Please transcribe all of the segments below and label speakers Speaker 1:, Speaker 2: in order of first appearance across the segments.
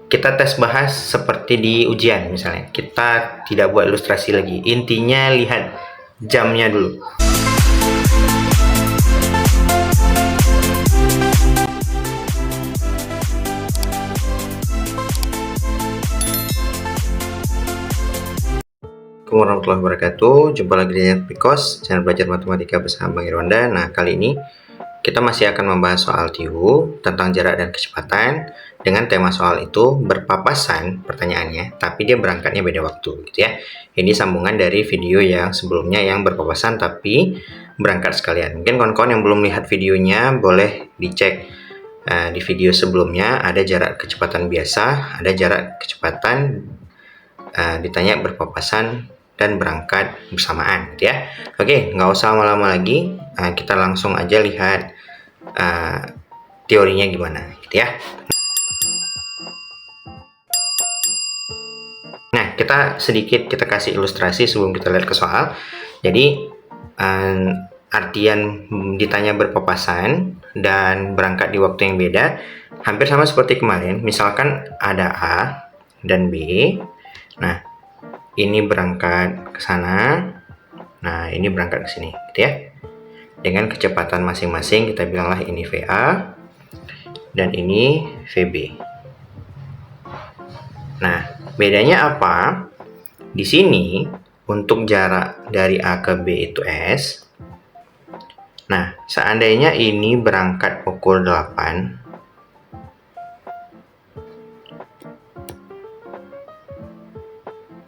Speaker 1: kita tes bahas seperti di ujian misalnya. Kita tidak buat ilustrasi lagi. Intinya lihat jamnya dulu. Assalamualaikum warahmatullahi wabarakatuh. Jumpa lagi di Pikos, channel belajar matematika bersama Bang Irwanda. Nah, kali ini kita masih akan membahas soal TIWU tentang jarak dan kecepatan. Dengan tema soal itu berpapasan pertanyaannya, tapi dia berangkatnya beda waktu, gitu ya. Ini sambungan dari video yang sebelumnya yang berpapasan tapi berangkat sekalian. Mungkin kawan-kawan yang belum lihat videonya boleh dicek di video sebelumnya. Ada jarak kecepatan biasa, ada jarak kecepatan ditanya berpapasan dan berangkat bersamaan, gitu ya. Oke, nggak usah lama-lama lagi, kita langsung aja lihat teorinya gimana, gitu ya. Nah, kita kasih ilustrasi sebelum kita lihat ke soal. Jadi artian ditanya berpapasan dan berangkat di waktu yang beda hampir sama seperti kemarin. Misalkan ada A dan B. Nah, ini berangkat ke sana. Nah, ini berangkat ke sini, gitu ya. Dengan kecepatan masing-masing, kita bilanglah ini VA dan ini VB. Nah, bedanya apa? Di sini untuk jarak dari A ke B itu S. Nah, seandainya ini berangkat pukul 8,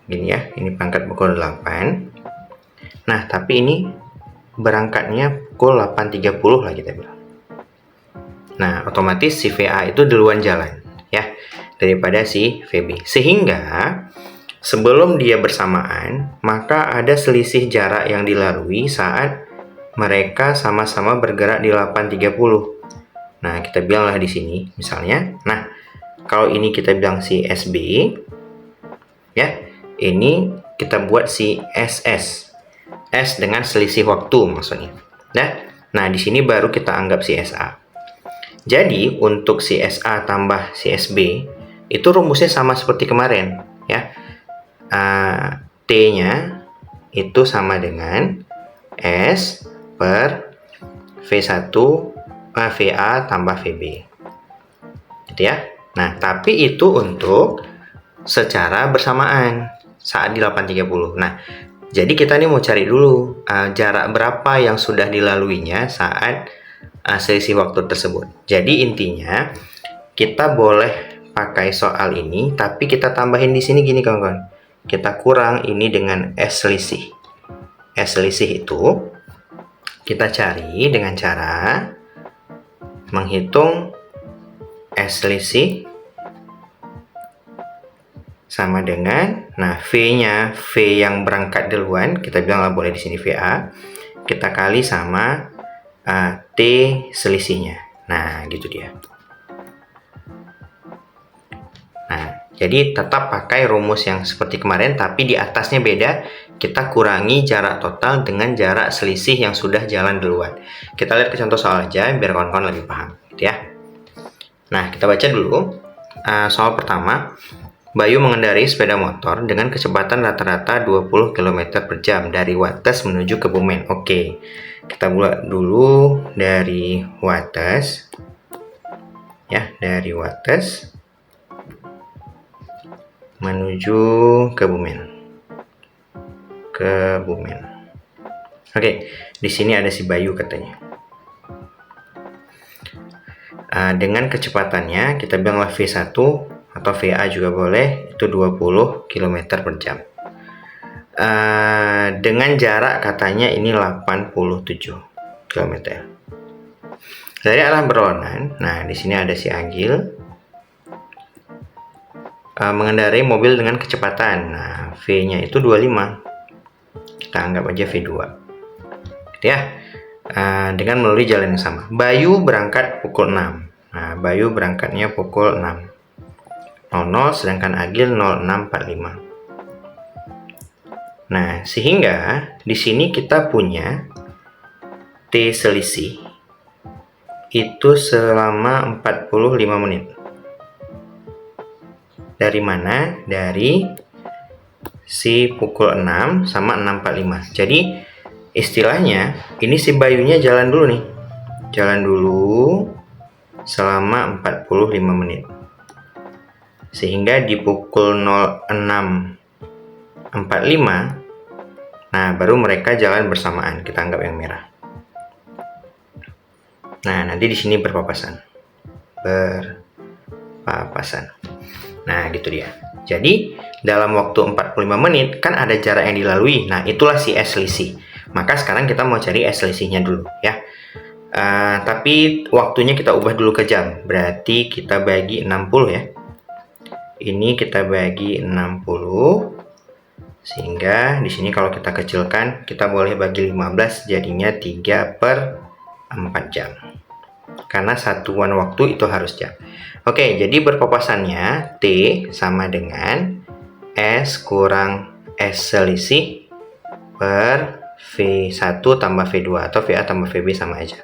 Speaker 1: gini ya, ini berangkat pukul 8. Nah, tapi ini berangkatnya pukul 8.30 lah kita bilang. Nah, otomatis si VA itu duluan jalan ya daripada si VB. Sehingga sebelum dia bersamaan, maka ada selisih jarak yang dilalui saat mereka sama-sama bergerak di 8.30. Nah, kita bilanglah di sini misalnya. Nah, kalau ini kita bilang si SB ya. Ini kita buat si SS. S dengan selisih waktu maksudnya. Nah, di sini baru kita anggap si SA. Jadi, untuk si SA tambah si SB itu rumusnya sama seperti kemarin ya. T-nya itu sama dengan S per V1 VA tambah VB. Gitu ya. Nah, tapi itu untuk secara bersamaan saat di 8.30. Nah, jadi kita nih mau cari dulu jarak berapa yang sudah dilaluinya saat selisih waktu tersebut. Jadi intinya kita boleh pakai soal ini, tapi kita tambahin di sini gini kawan-kawan. Kita kurang ini dengan S selisih. S selisih itu kita cari dengan cara menghitung S selisih sama dengan, nah V-nya, V yang berangkat duluan, kita bilang lah boleh di sini VA, kita kali sama T selisihnya. Nah, gitu dia. Nah, jadi tetap pakai rumus yang seperti kemarin, tapi di atasnya beda. Kita kurangi jarak total dengan jarak selisih yang sudah jalan duluan. Kita lihat ke contoh soal aja, biar kawan-kawan lebih paham, gitu ya. Nah, kita baca dulu soal pertama. Bayu mengendarai sepeda motor dengan kecepatan rata-rata 20 km per jam dari Wates menuju Kebumen. Oke, kita buat dulu dari Wates. Ya, dari Wates menuju Kebumen. Oke, di sini ada si Bayu katanya. Dengan kecepatannya, kita bilanglah V1 atau VA juga boleh, itu 20 km per jam. Dengan jarak katanya ini 87 km. Dari arah berlawanan, nah di sini ada si Agil mengendarai mobil dengan kecepatan. Nah, V-nya itu 25. Kita anggap aja V2. Gitu ya. Dengan melalui jalan yang sama. Bayu berangkat pukul 6. Nah, Bayu berangkatnya pukul 6. 00, sedangkan Agil 06.45. Nah, sehingga di sini kita punya T selisih itu selama 45 menit. Dari mana? Dari si pukul 6 sama 6.45. Jadi istilahnya ini si Bayunya jalan dulu nih. Jalan dulu selama 45 menit. Sehingga di pukul 06.45, nah baru mereka jalan bersamaan. Kita anggap yang merah. Nah, nanti di sini berpapasan. Nah, gitu dia. Jadi, dalam waktu 45 menit kan ada jarak yang dilalui. Nah, itulah si S selisih. Maka sekarang kita mau cari S selisihnya dulu ya. Tapi waktunya kita ubah dulu ke jam. Berarti kita bagi 60 ya. Ini kita bagi 60. Sehingga di sini kalau kita kecilkan, kita boleh bagi 15 jadinya 3/4 jam. Karena satuan waktu itu harus jam. Oke, jadi berpapasannya T sama dengan S kurang S selisih per V1 tambah V2 atau VA tambah VB sama aja.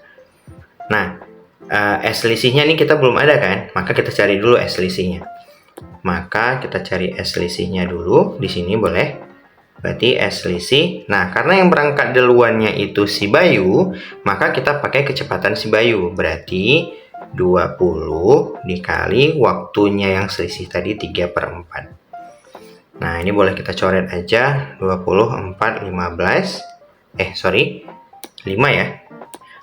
Speaker 1: Nah, S selisihnya ini kita belum ada kan? Maka kita cari dulu S selisihnya. Maka kita cari S selisihnya dulu. Di sini boleh. Berarti S selisih. Nah, karena yang berangkat duluannya itu si Bayu, maka kita pakai kecepatan si Bayu. Berarti 20 dikali waktunya yang selisih tadi 3/4. Nah, ini boleh kita coret aja. 20, 4, 15. 5 ya.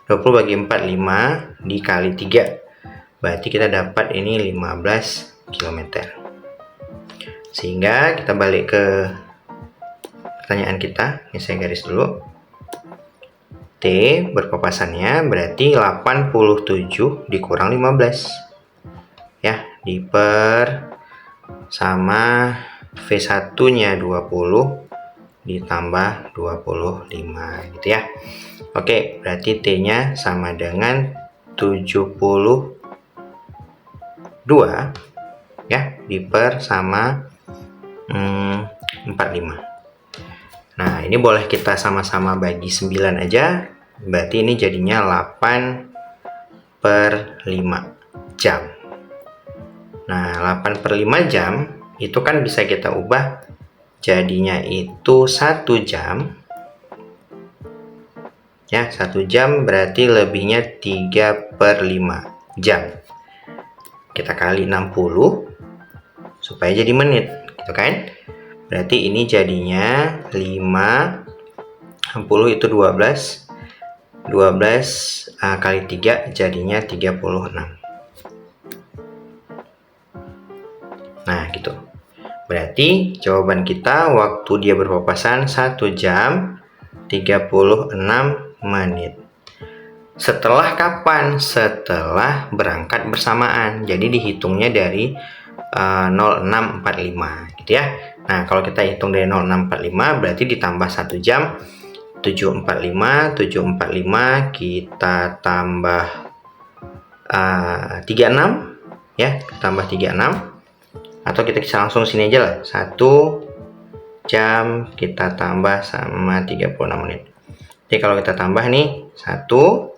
Speaker 1: 20 bagi 4, 5 dikali 3. Berarti kita dapat ini 15 km. Sehingga kita balik ke pertanyaan kita. Ini saya garis dulu. T berpapasannya berarti 87 dikurang 15. Ya, diper sama V1-nya 20 ditambah 25 gitu ya. Oke, berarti T-nya sama dengan 72 ya, diper sama 45. Nah, ini boleh kita sama-sama bagi 9 aja. Berarti ini jadinya 8/5 jam. Nah, 8/5 jam itu kan bisa kita ubah jadinya itu 1 jam. Ya, 1 jam berarti lebihnya 3/5 jam. Kita kali 60 supaya jadi menit, gitu kan? Berarti ini jadinya 5, 60 itu 12. 12 kali 3 jadinya 36. Nah, gitu. Berarti jawaban kita waktu dia berpapasan 1 jam 36 menit. Setelah kapan? Setelah berangkat bersamaan. Jadi dihitungnya dari 06.45 gitu ya. Nah, kalau kita hitung dari 06.45 berarti ditambah 1 jam 7.45 kita tambah 36 ya, tambah 36 atau kita bisa langsung sini aja lah. 1 jam kita tambah sama 36 menit. Jadi kalau kita tambah nih 1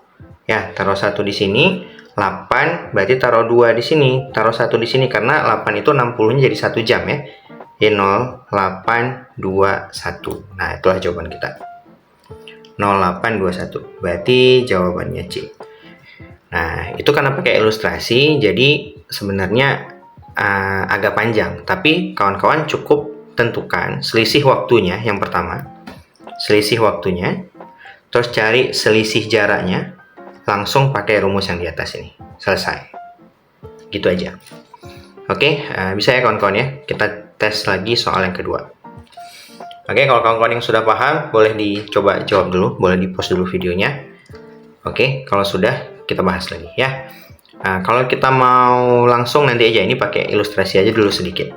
Speaker 1: ya, taruh 1 di sini, 8 berarti taruh 2 di sini, taruh 1 di sini karena 8 itu 60-nya jadi 1 jam ya. 0821. Nah, itulah jawaban kita. 0821. Berarti jawabannya C. Nah, itu karena pakai ilustrasi, jadi sebenarnya agak panjang. Tapi kawan-kawan cukup tentukan selisih waktunya yang pertama. Selisih waktunya. Terus cari selisih jaraknya. Langsung pakai rumus yang di atas ini. Selesai. Gitu aja. Oke, bisa ya kawan-kawan ya. Kita tes lagi soal yang kedua. Oke, kalau kawan-kawan yang sudah paham, boleh dicoba jawab dulu, boleh di-post dulu videonya. Oke, kalau sudah, kita bahas lagi ya. Nah, kalau kita mau langsung nanti aja, ini pakai ilustrasi aja dulu sedikit.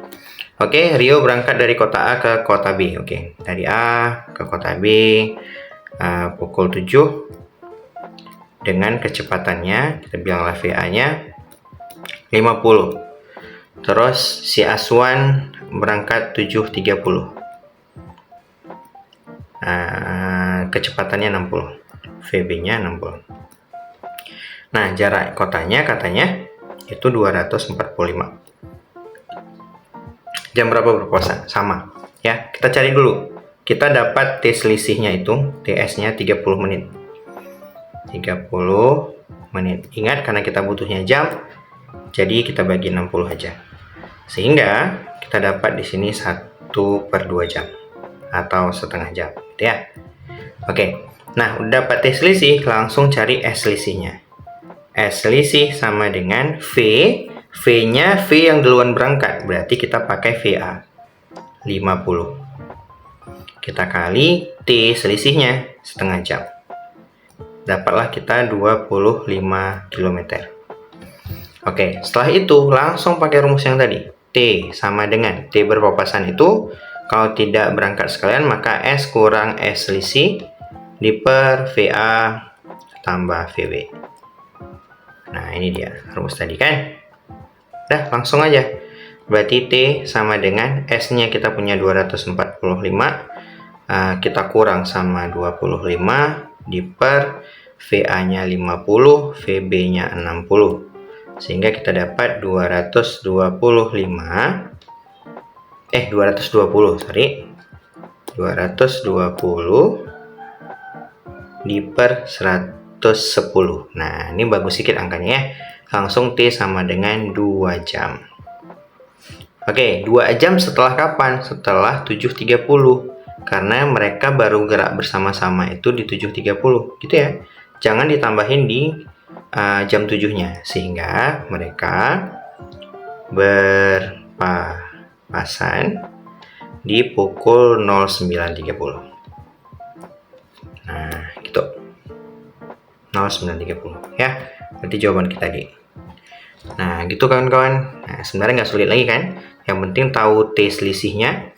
Speaker 1: Oke, Rio berangkat dari kota A ke kota B. Oke, dari A ke kota B pukul 7 dengan kecepatannya, kita bilanglah VA-nya 50. Terus si Aswan berangkat 7.30. Kecepatannya 60, VB-nya 60. Nah, jarak kotanya katanya itu 245. jam berapa berpuasa? Sama. Ya, kita cari dulu. Kita dapat T selisihnya itu, TS-nya 30 menit. 30 menit. Ingat, karena kita butuhnya jam, jadi kita bagi 60 aja. Sehingga kita dapat di sini 1/2 jam atau setengah jam, gitu ya. Oke. Nah, udah dapat T selisih, langsung cari S selisihnya. S selisih sama dengan V. V-nya V yang duluan berangkat, berarti kita pakai VA 50. Kita kali T selisihnya setengah jam. Dapatlah kita 25 km. Oke, setelah itu langsung pakai rumus yang tadi. T sama dengan T berpapasan itu, kalau tidak berangkat sekalian maka S kurang S selisih diper VA tambah VB. Nah, ini dia rumus tadi kan. Udah, langsung aja. Berarti T sama dengan S-nya kita punya 245. Kita kurang sama 25 diper VA-nya 50, VB-nya 60. Sehingga kita dapat 220 diper 110. Nah, ini bagus sedikit angkanya ya. Langsung T sama dengan 2 jam. Oke, 2 jam setelah kapan? Setelah 7.30. Karena mereka baru gerak bersama-sama itu di 7.30, gitu ya. Jangan ditambahin di jam 7-nya, sehingga mereka berpapasan di pukul 09.30. Nah, gitu. 09.30 ya. Berarti jawaban kita D. Nah, gitu kawan-kawan. Nah, sebenarnya nggak sulit lagi kan? Yang penting tahu T selisihnya,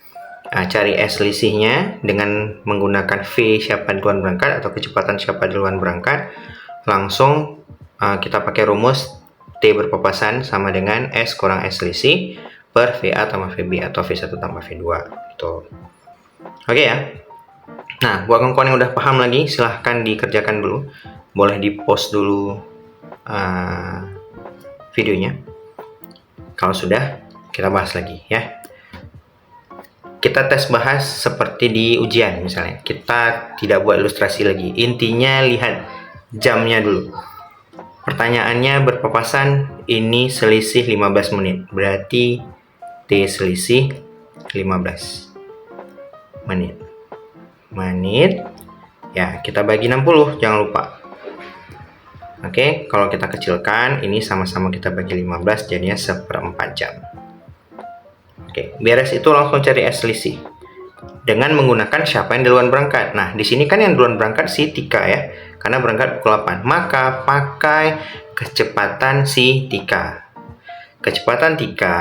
Speaker 1: cari S selisihnya dengan menggunakan V siapa duluan berangkat atau kecepatan siapa duluan berangkat. Langsung kita pakai rumus T berpapasan sama dengan S kurang S selisih per VA tambah VB atau V1 tambah V2. Gitu. Oke ya. Nah, buat kawan-kawan yang udah paham lagi, silahkan dikerjakan dulu. Boleh di-post dulu videonya. Kalau sudah, kita bahas lagi ya. Kita tes bahas seperti di ujian misalnya. Kita tidak buat ilustrasi lagi. Intinya lihat jamnya dulu. Pertanyaannya berpapasan, ini selisih 15 menit. Berarti T selisih 15 menit. Ya, kita bagi 60, jangan lupa. Oke, kalau kita kecilkan, ini sama-sama kita bagi 15, jadinya 1/4 jam. Oke, beres itu langsung cari S selisih. Dengan menggunakan siapa yang duluan berangkat. Nah, di sini kan yang duluan berangkat si Tika ya, karena berangkat pukul 8. Maka pakai kecepatan si Tika. Kecepatan Tika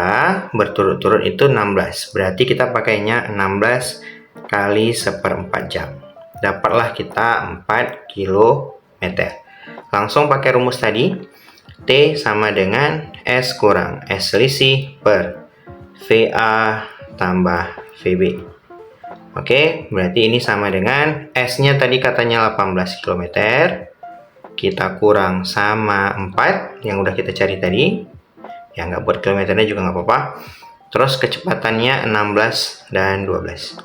Speaker 1: berturut-turut itu 16. Berarti kita pakainya 16 kali 1/4 jam. Dapatlah kita 4 km. Langsung pakai rumus tadi. T sama dengan S kurang S selisih per VA tambah VB. Oke, berarti ini sama dengan S-nya tadi katanya 18 km. Kita kurang sama 4 yang udah kita cari tadi. Ya, nggak buat kilometernya juga nggak apa-apa. Terus kecepatannya 16 dan 12.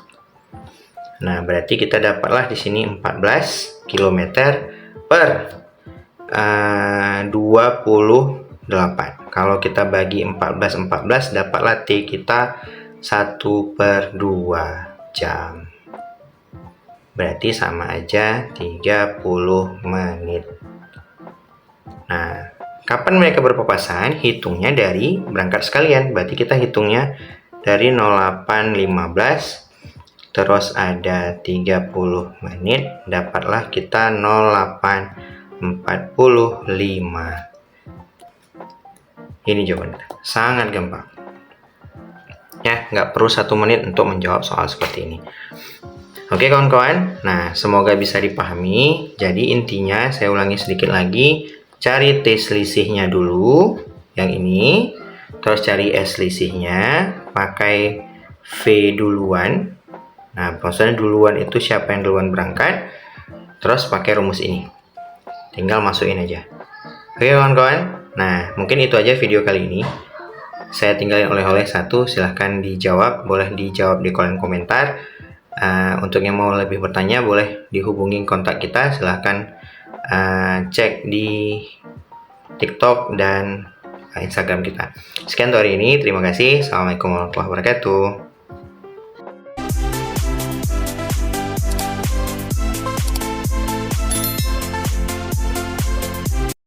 Speaker 1: Nah, berarti kita dapatlah di sini 14 km per 28. Kalau kita bagi 14 dapatlah T kita 1/2 jam. Berarti sama aja 30 menit. Nah, kapan mereka berpapasan? Hitungnya dari berangkat sekalian. Berarti kita hitungnya dari 08.15 terus ada 30 menit, dapatlah kita 08.45. Ini jawabannya. Sangat gampang. Ya, nggak perlu 1 menit untuk menjawab soal seperti ini. Oke kawan-kawan, nah semoga bisa dipahami. Jadi intinya saya ulangi sedikit lagi. Cari T selisihnya dulu, yang ini. Terus cari S selisihnya, pakai V duluan. Nah, maksudnya duluan itu siapa yang duluan berangkat. Terus pakai rumus ini. Tinggal masukin aja. Oke kawan-kawan, nah mungkin itu aja video kali ini. saya tinggalin oleh-oleh satu, silahkan dijawab, boleh dijawab di kolom komentar. Untuk yang mau lebih bertanya boleh dihubungi kontak kita, silahkan cek di TikTok dan Instagram kita. Sekian untuk hari ini, terima kasih. Assalamualaikum warahmatullahi wabarakatuh.